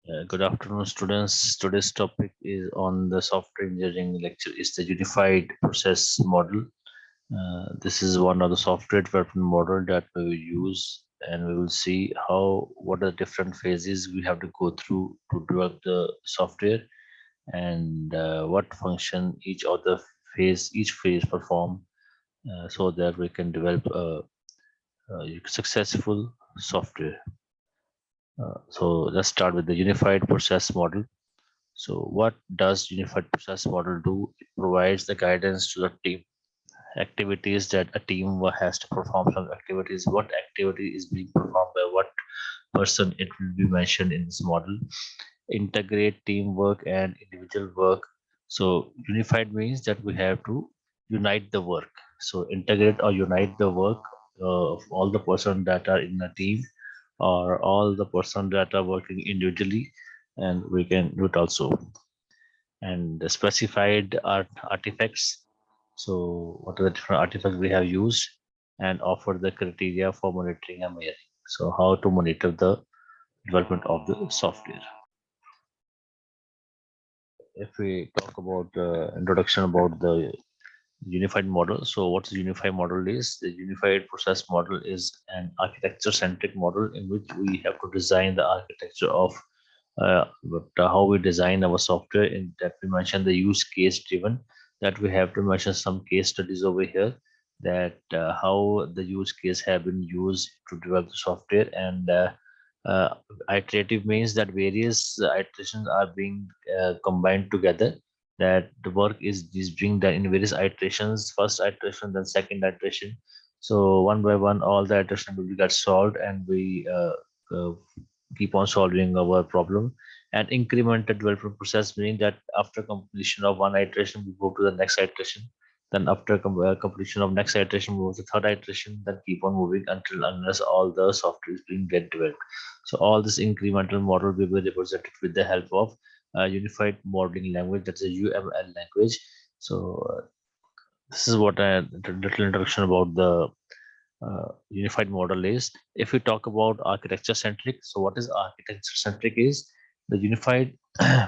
Good afternoon, students. Today's topic is on the software engineering lecture is the unified process model. This is one of the software development model that we will use, and we will see what are the different phases we have to go through to develop the software, and what function each phase perform, so that we can develop a successful software. So let's start with the unified process model. So what does unified process model do? It provides the guidance to the team activities that a team has to perform some activities. What activity is being performed by what person? It will be mentioned in this model. Integrate teamwork and individual work. So unified means that we have to unite the work. So integrate or unite the work of all the person that are in a team or all the person that are working individually, and we can do it also. And the specified artifacts. So what are the different artifacts we have used, and offer the criteria for monitoring and measuring. So how to monitor the development of the software. If we talk about the introduction about the unified model, so what the unified model is? The unified process model is an architecture-centric model in which we have to design the architecture of how we design our software. In that we mention the use case driven, that we have to mention some case studies over here, that how the use case have been used to develop the software. And uh, iterative means that various iterations are being combined together, that the work is being done in various iterations, first iteration then second iteration. So one by one all the iteration will get solved, and we keep on solving our problem. And incremental development process meaning that after completion of one iteration we go to the next iteration, then after completion of next iteration we move to the third iteration, then keep on moving until unless all the software is being get developed. So all this incremental model will be represented with the help of unified modeling language, that's a UML language. So this is what a little introduction about the unified model is. If we talk about architecture centric, so what is architecture centric is the unified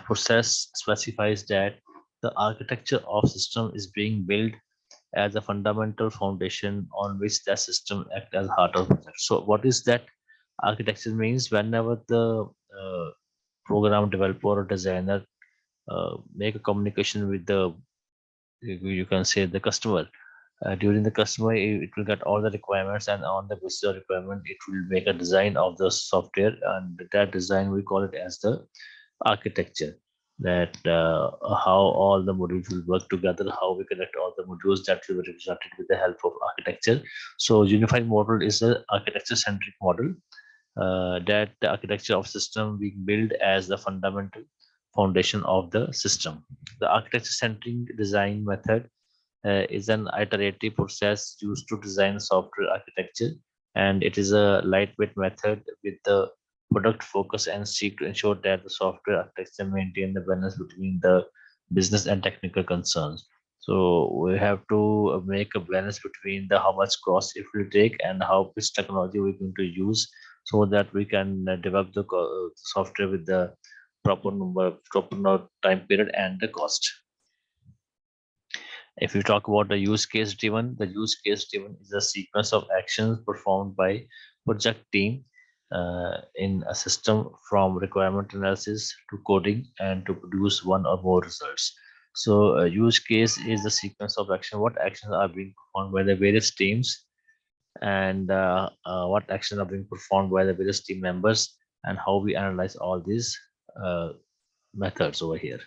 process specifies that the architecture of system is being built as a fundamental foundation on which that system act as heart of project. So what is that? Architecture means whenever the program developer or designer make a communication with the, you can say, the customer. During the customer, it will get all the requirements, and on the basis of requirement it will make a design of the software, and that design we call it as the architecture. That how all the modules will work together, how we connect all the modules, that will be represented with the help of architecture. So unified model is a architecture centric model, that the architecture of system being built as the fundamental foundation of the system. The architecture centric design method is an iterative process used to design software architecture, and it is a lightweight method with the product focus and seek to ensure that the software architecture maintain the balance between the business and technical concerns. So we have to make a balance between the how much cost it will take and how which technology we're going to use, so that we can develop the software with the proper time period and the cost. If you talk about the use case driven, the use case driven is a sequence of actions performed by project team in a system, from requirement analysis to coding and to produce one or more results. So a use case is a sequence of action. What actions are being performed by the various teams, and what actions are being performed by the various team members, and how we analyze all these uh, methods over here.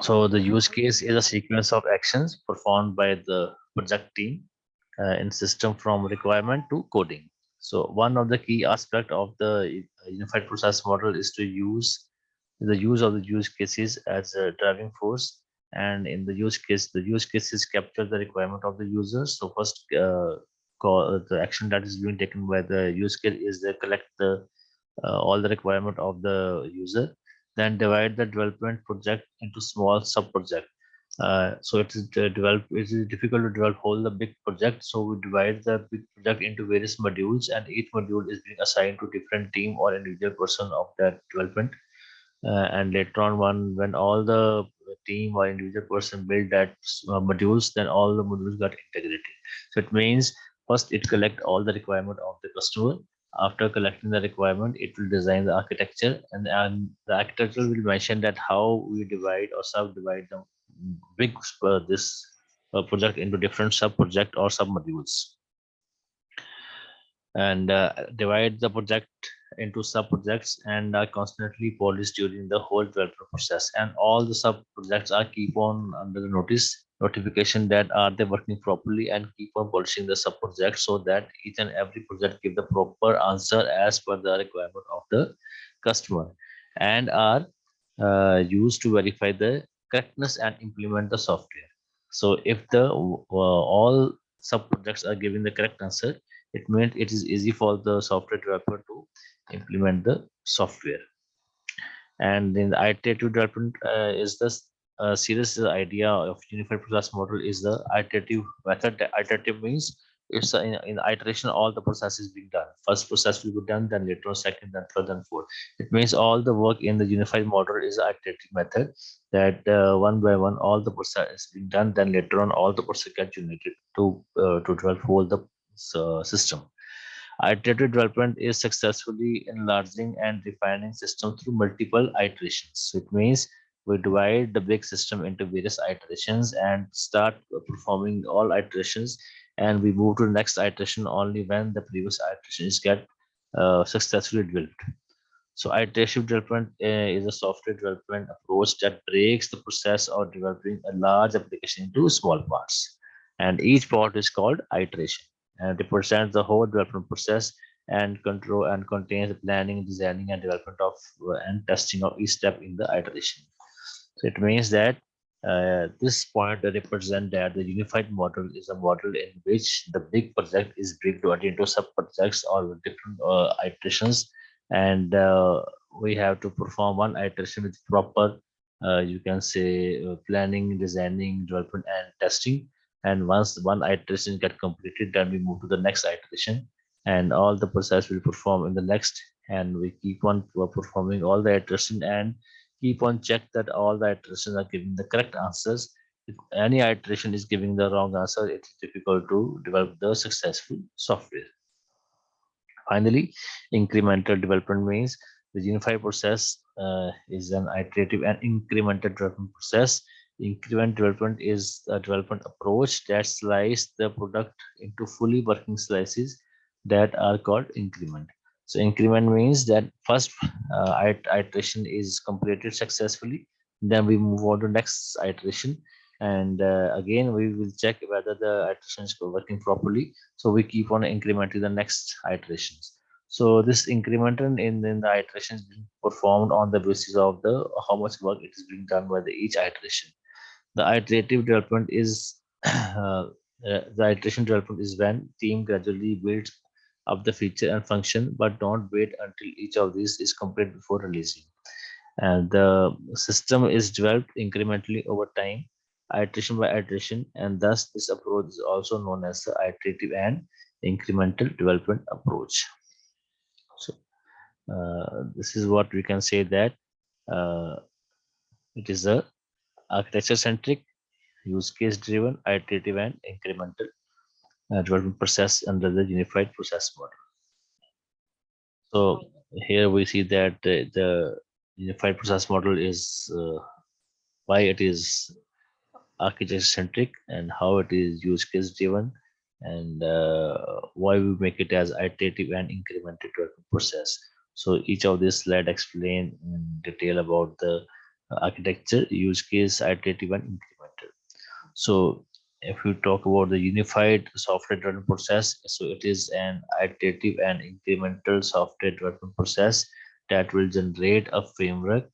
So the use case is a sequence of actions performed by the project team in system, from requirement to coding. So one of the key aspect of the unified process model is to use the use of the use cases as a driving force. And in the use cases capture the requirement of the users. So first, the action that is being taken by the use case is they collect the all the requirement of the user, then divide the development project into small sub project. So it is difficult to develop whole the big project, so we divide the big project into various modules, and each module is being assigned to different team or individual person of that development. And later on, when all the team or individual person build that modules, then all the modules got integrated. So it means first it collect all the requirement of the customer. After collecting the requirement, it will design the architecture, and the architecture will mention that how we divide or subdivide the big this project into different sub project or sub modules, and divide the project into sub projects and are constantly polished during the whole development process. And all the sub projects are keep on under the notification that are they working properly, and keep on polishing the sub projects so that each and every project give the proper answer as per the requirement of the customer, and are used to verify the correctness and implement the software. So if the all sub projects are giving the correct answer, it means it is easy for the software developer to implement the software. And in the iterative development is the serious idea of unified process model is the iterative method. The iterative means it's in iteration all the process is being done. First process will be done, then later on second, then third, then fourth. It means all the work in the unified model is iterative method, that one by one all the process is being done, then later on all the process get generated to develop whole the system. Iterative development is successfully enlarging and refining system through multiple iterations. So it means we divide the big system into various iterations and start performing all iterations, and we move to the next iteration only when the previous iterations get successfully developed. So iterative development is a software development approach that breaks the process of developing a large application into small parts. And each part is called iteration and represents the whole development process and control and contains the planning, designing, and development of and testing of each step in the iteration. So it means that this point represents that the unified model is a model in which the big project is broken into sub projects or different iterations, and we have to perform one iteration with proper, you can say, planning, designing, development, and testing. And once one iteration get completed, then we move to the next iteration, and all the process will perform in the next, and we keep on performing all the iteration and keep on check that all the iterations are giving the correct answers. If any iteration is giving the wrong answer, it's difficult to develop the successful software. Finally, incremental development means the unified process is an iterative and incremental development process. Increment development is a development approach that slices the product into fully working slices that are called increment. So increment means that first iteration is completed successfully, then we move on to next iteration, and again we will check whether the iteration is working properly, so we keep on incrementing the next iterations. So this increment in the iterations being performed on the basis of the how much work it is being done by the each iteration. The iterative development is the iteration development is when team gradually builds up the feature and function, but don't wait until each of these is complete before releasing. And the system is developed incrementally over time, iteration by iteration, and thus this approach is also known as the iterative and incremental development approach. So this is what we can say, that uh, it is a architecture centric, use case driven, iterative, and incremental development process under the unified process model. So here we see that the unified process model is why it is architecture centric and how it is use case driven, and why we make it as iterative and incremental development process. So each of this slide explain in detail about the architecture, use case, iterative, and incremental. So if we talk about the unified software development process, so it is an iterative and incremental software development process that will generate a framework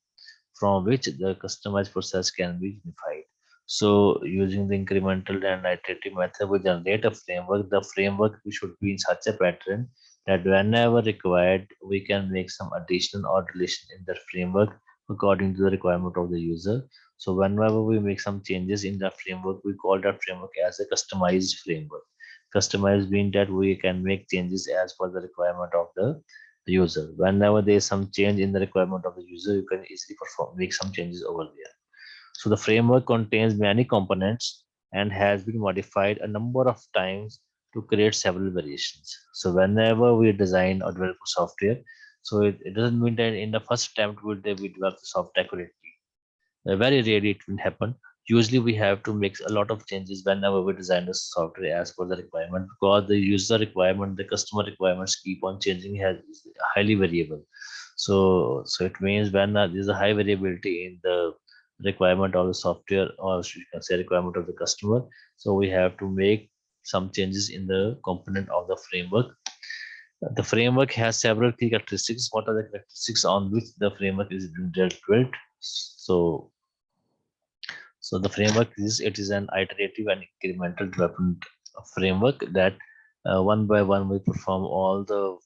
from which the customized process can be unified. So using the incremental and iterative method, we generate a framework. The framework should be in such a pattern that whenever required, we can make some addition or deletion in the framework according to the requirement of the user. So whenever we make some changes in the framework, we call that framework as a customized framework. Customized means that we can make changes as per the requirement of the the user. Whenever there is some change in the requirement of the user, you can easily make some changes over there. So the framework contains many components and has been modified a number of times to create several variations. So whenever we design or develop software, so it doesn't mean that in the first attempt we develop the software accurately. Very rarely it will happen. Usually we have to make a lot of changes whenever we design the software as per the requirement, because the user requirement, the customer requirements keep on changing, has is highly variable. So it means when there's a high variability in the requirement of the software, or you can say requirement of the customer, so we have to make some changes in the component of the framework. The framework has several key characteristics. What are the characteristics on which the framework is being built? So the framework is, it is an iterative and incremental development framework that one by one we perform all the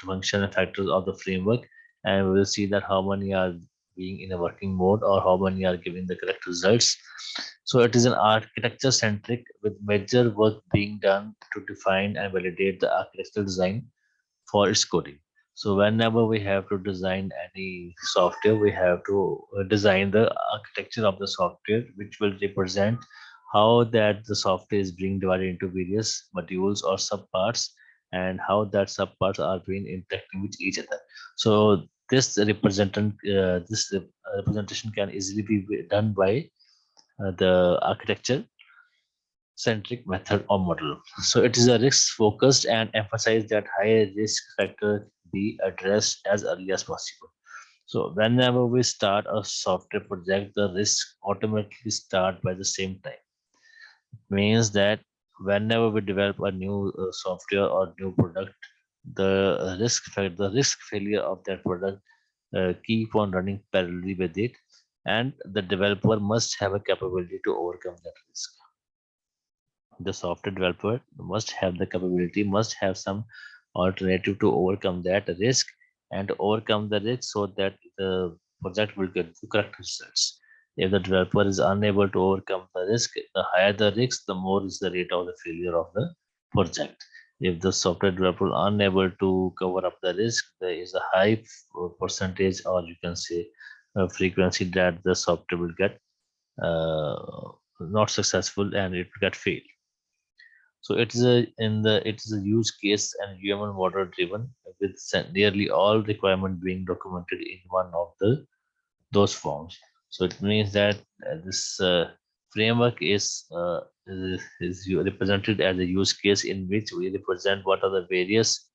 function and factors of the framework, and we will see that how many are being in a working mode or how many are giving the correct results. So it is an architecture centric, with major work being done to define and validate the architectural design for its coding. So whenever we have to design any software, we have to design the architecture of the software, which will represent how that the software is being divided into various modules or subparts, and how that subparts are being interacting with each other. So this representation can easily be done by the architecture centric method or model. So it is a risk focused and emphasize that high risk factor be addressed as early as possible. So whenever we start a software project, the risk automatically start by the same time. Means that whenever we develop a new software or new product, the risk failure of that product keep on running parallelly with it, and the developer must have a capability to overcome that risk. The software developer must have the capability, must have some alternative to overcome that risk, and to overcome the risk so that the project will get the correct results. If the developer is unable to overcome the risk, the higher the risk, the more is the rate of the failure of the project. If the software developer unable to cover up the risk, there is a high percentage, or you can say frequency, that the software will get not successful and it will get failed. So it is a use case and human model driven, with nearly all requirement being documented in one of the those forms. So it means that this framework is represented as a use case in which we represent what are the various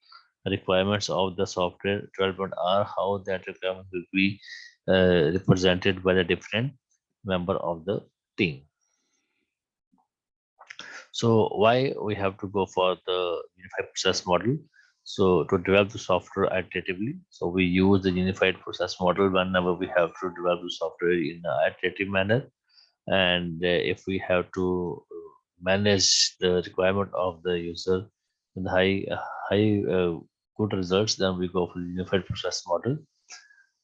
requirements of the software development, are how that requirement will be represented by the different member of the team. So why we have to go for the unified process model? So to develop the software iteratively, so we use the unified process model whenever we have to develop the software in an iterative manner. And if we have to manage the requirement of the user with high good results, then we go for the unified process model.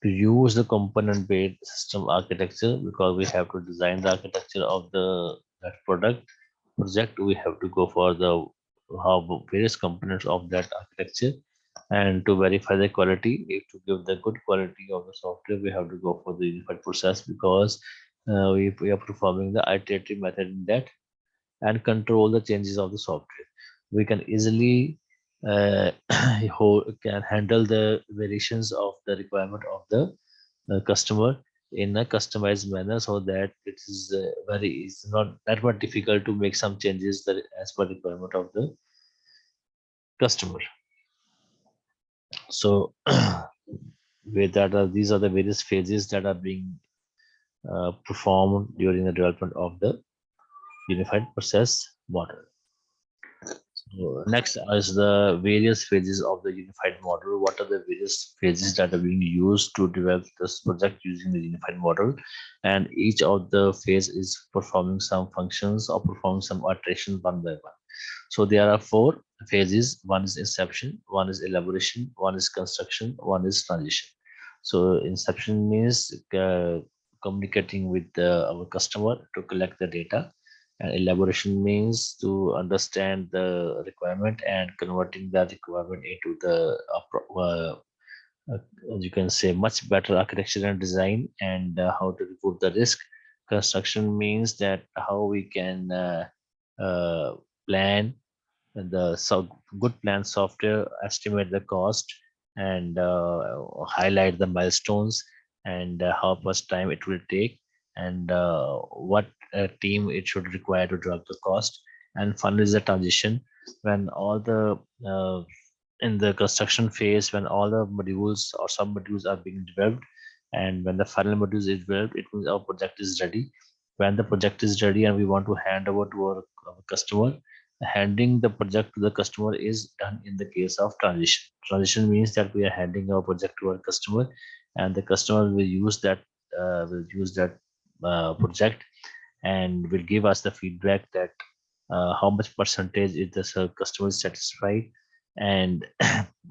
To use the component based system architecture, because we have to design the architecture of the that product project, we have to go for the how various components of that architecture. And to verify the quality, if to give the good quality of the software, we have to go for the unified process, because we are performing the iterative method in that, and control the changes of the software. We can easily can handle the variations of the requirement of the customer in a customized manner, so that it is it's not that much difficult to make some changes that as per requirement of the customer. So with that, these are the various phases that are being performed during the development of the unified process model. So next is the various phases of the unified model. What are the various phases that are being used to develop this project using the unified model? And each of the phase is performing some functions or performing some iteration one by one. So there are four phases. One is inception, one is elaboration, one is construction, one is transition. So inception means communicating with our customer to collect the data. And elaboration means to understand the requirement and converting that requirement into the uh, you can say much better architecture and design, and how to remove the risk. Construction means that how we can uh, plan the good plan software, estimate the cost, and highlight the milestones, and how much time it will take, and what team it should require to drop the cost. And final is the transition, when all the in the construction phase, when all the modules or some modules are being developed, and when the final module is developed, it means our project is ready. When the project is ready and we want to hand over to our customer, handing the project to the customer is done in the case of transition. Transition means that we are handing our project to our customer, and the customer will use that project, and will give us the feedback that how much percentage is the customer is satisfied. And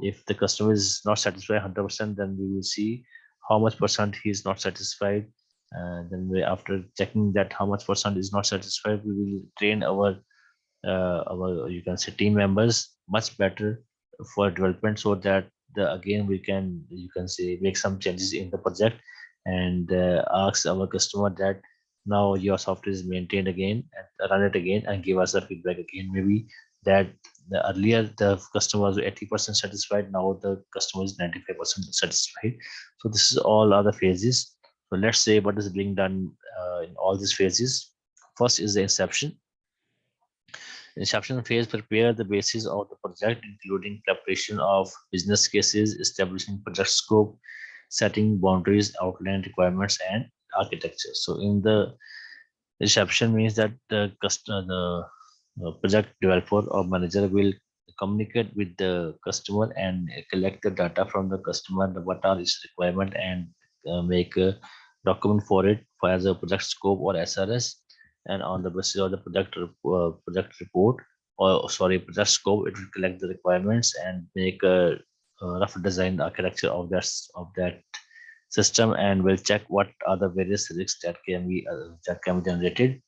if the customer is not satisfied 100%, then we will see how much percent he is not satisfied. Then after checking that how much percent is not satisfied, we will train our, you can say, team members much better for development, so that again we can, you can say, make some changes in the project, and ask our customer that now your software is maintained again, and run it again and give us a feedback again. Maybe that the earlier the customer was 80% satisfied, now the customer is 95% satisfied. So this is all other phases. So let's say what is being done in all these phases. First is the inception. Inception phase prepare the basis of the project, including preparation of business cases, establishing project scope, setting boundaries, outline requirements, and architecture. So in the inception means that the customer, the project developer or manager will communicate with the customer and collect the data from the customer, what are his requirement, and make a document for it for as a project scope or SRS. And on the basis of the project report, or sorry, project scope, it will collect the requirements and make a rough design architecture of that system, and will check what are the various risks that can be generated.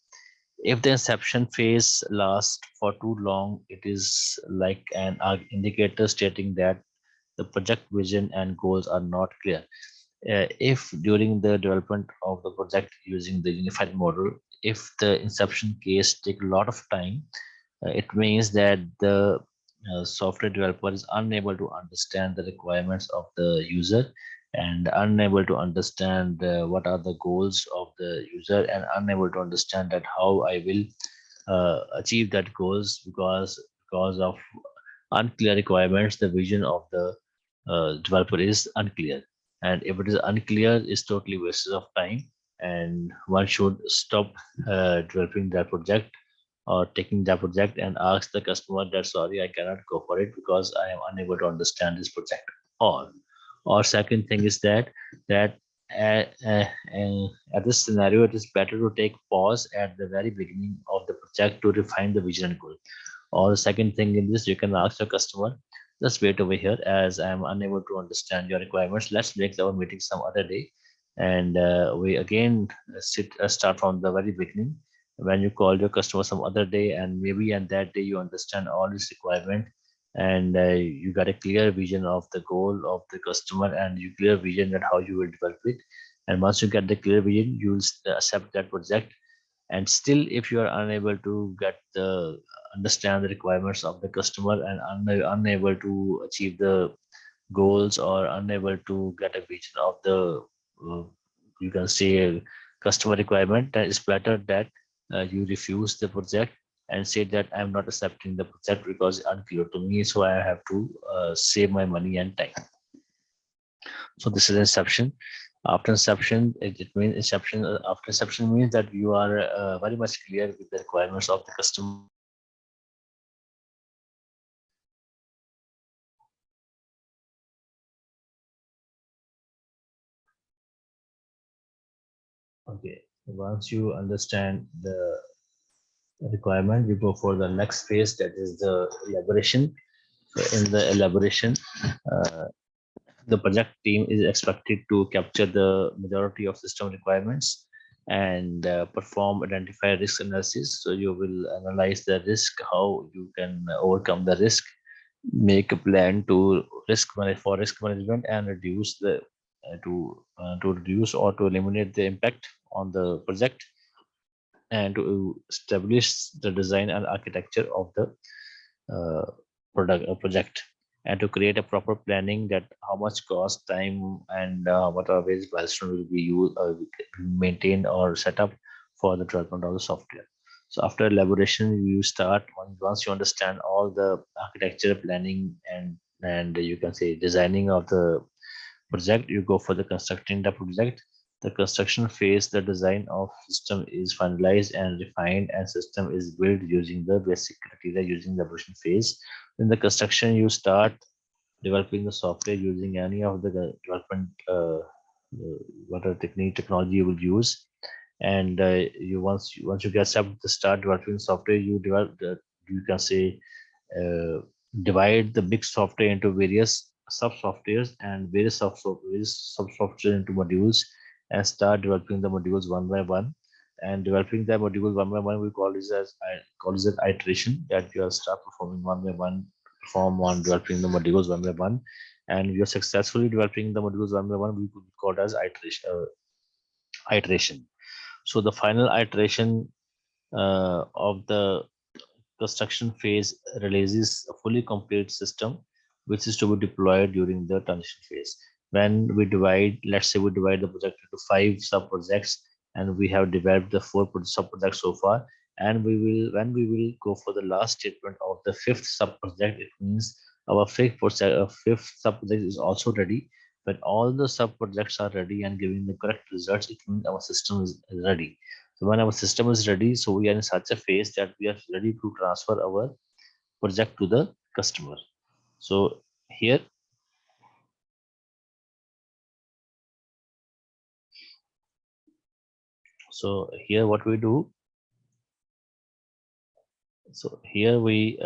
If the inception phase lasts for too long, it is like an indicator stating that the project vision and goals are not clear. If during the development of the project using the unified model, if the inception case take a lot of time, it means that the software developer is unable to understand the requirements of the user, and unable to understand what are the goals of the user, and unable to understand that how I will achieve that goals, because of unclear requirements, the vision of the developer is unclear. And if it is unclear, it's totally waste of time, and one should stop developing that project or taking that project, and ask the customer that sorry, I cannot go for it because I am unable to understand this project. Or second thing is that uh, uh, at this scenario, it is better to take pause at the very beginning of the project to refine the vision and goal. Or the second thing in this, you can ask your customer, just wait over here as I am unable to understand your requirements. Let's make our meeting some other day. And we again start from the very beginning, when you call your customer some other day, and maybe on that day you understand all his requirement, and you got a clear vision of the goal of the customer, and you clear vision that how you will develop it. And once you get the clear vision, you will accept that project. And still, if you are unable to get the understand the requirements of the customer, and unable to achieve the goals, or unable to get a vision of the uh, you can say customer requirement, then it's better that you refuse the project and say that I'm not accepting the project because it's unclear to me, so I have to save my money and time. So this is inception. After inception, it means inception. After inception means that you are very much clear with the requirements of the customer. Okay. Once you understand the requirement, you go for the next phase, that is the elaboration. So in the elaboration, uh, the project team is expected to capture the majority of system requirements, and perform identify risk analysis. So you will analyze the risk, how you can overcome the risk, make a plan to for risk management, and reduce the to reduce or to eliminate the impact on the project, and to establish the design and architecture of the uh, project, and to create a proper planning that how much cost, time, and what are ways milestone will be used, maintained or set up for the development of the software. So after elaboration, you start once you understand all the architecture, planning, and you can say designing of the project, you go for the constructing the project. The construction phase, the design of system is finalized and refined, and system is built using the basic criteria using the evaluation phase. In the construction, you start developing the software using any of the development whatever technology you will use. And you once you get start developing software, you develop the, you can say, uh, divide the big software into various sub softwares and various sub software into modules, and start developing the modules one by one. And developing the module one by one, we call this as I call this as iteration, that you are start performing one by one, perform on developing the modules one by one, and you're successfully developing the modules one by one, we could call it as iteration. So the final iteration of the construction phase releases a fully complete system, which is to be deployed during the transition phase. When we divide, let's say we divide the project into 5 sub projects, and we have developed the 4 sub projects so far. And we will, when we will go for the last statement of the 5th sub project, it means our 5th sub project is also ready. When all the sub projects are ready and giving the correct results, it means our system is ready. So when our system is ready, so we are in such a phase that we are ready to transfer our project to the customer. So here, what we do, so here we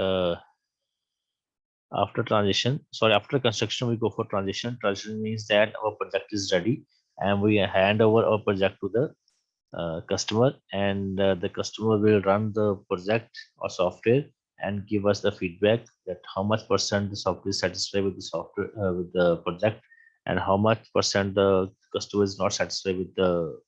after transition, sorry, after construction, we go for transition. Transition means that our project is ready, and we hand over our project to the customer, and the customer will run the project or software and give us the feedback that how much percent the software is satisfied with the software with the project, and how much percent the customer is not satisfied with the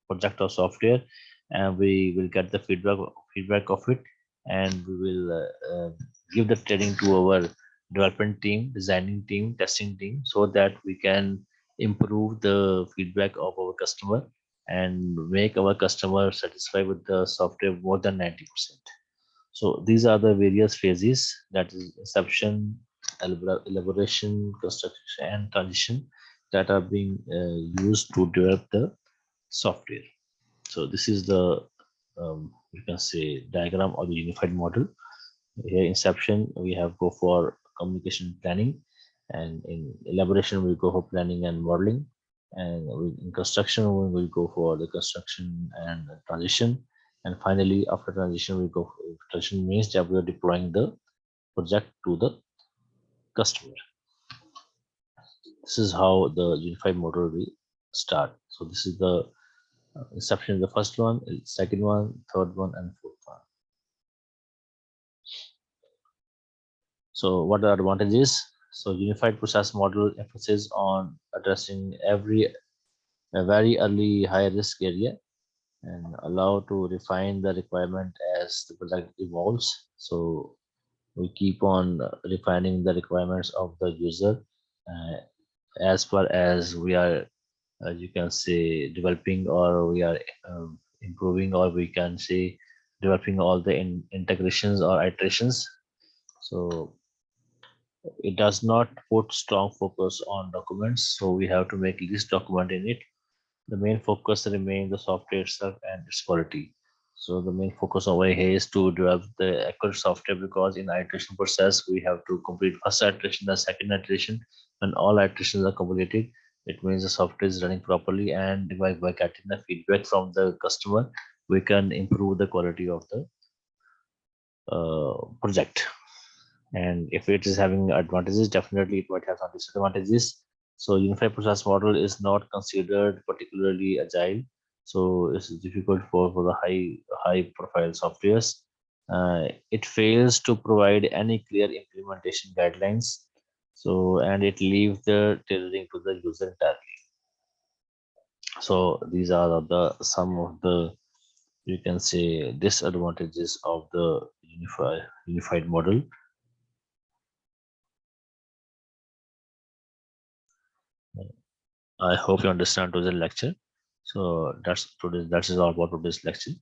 project or software. And we will get the feedback of it, and we will give the training to our development team, designing team, testing team, so that we can improve the feedback of our customer and make our customer satisfied with the software more than 90%. So these are the various phases, that is inception, elaboration, construction, and transition, that are being used to develop the software. So this is the you can say diagram of the unified model. Here inception, we have go for communication planning, and in elaboration we go for planning and modeling, and in construction we will go for the construction and transition, and finally after transition we go for transition means that we are deploying the project to the customer. This is how the unified model will start. So this is the inception, the first one, second one, third one, and fourth one. So what are the advantages? So unified process model emphasis on addressing a very early high risk area, and allow to refine the requirement as the project evolves. So we keep on refining the requirements of the user uh, as far as we are, you can say, developing, or we are improving, or we can say developing all the integrations or iterations. So it does not put strong focus on documents, so we have to make least document in it. The main focus remains the software itself and its quality. So the main focus over here is to develop the accurate software, because in iteration process we have to complete first iteration, the second iteration. When all iterations are completed, it means the software is running properly, and by getting the feedback from the customer, we can improve the quality of the project. And if it is having advantages, definitely it might have some disadvantages. So unified process model is not considered particularly agile. So it's difficult for the high profile softwares. It fails to provide any clear implementation guidelines. So and it leaves the tailoring to the user entirely. So these are the some of the, you can say, disadvantages of the unified model. I hope you understand today's lecture. So that's all about today's lecture.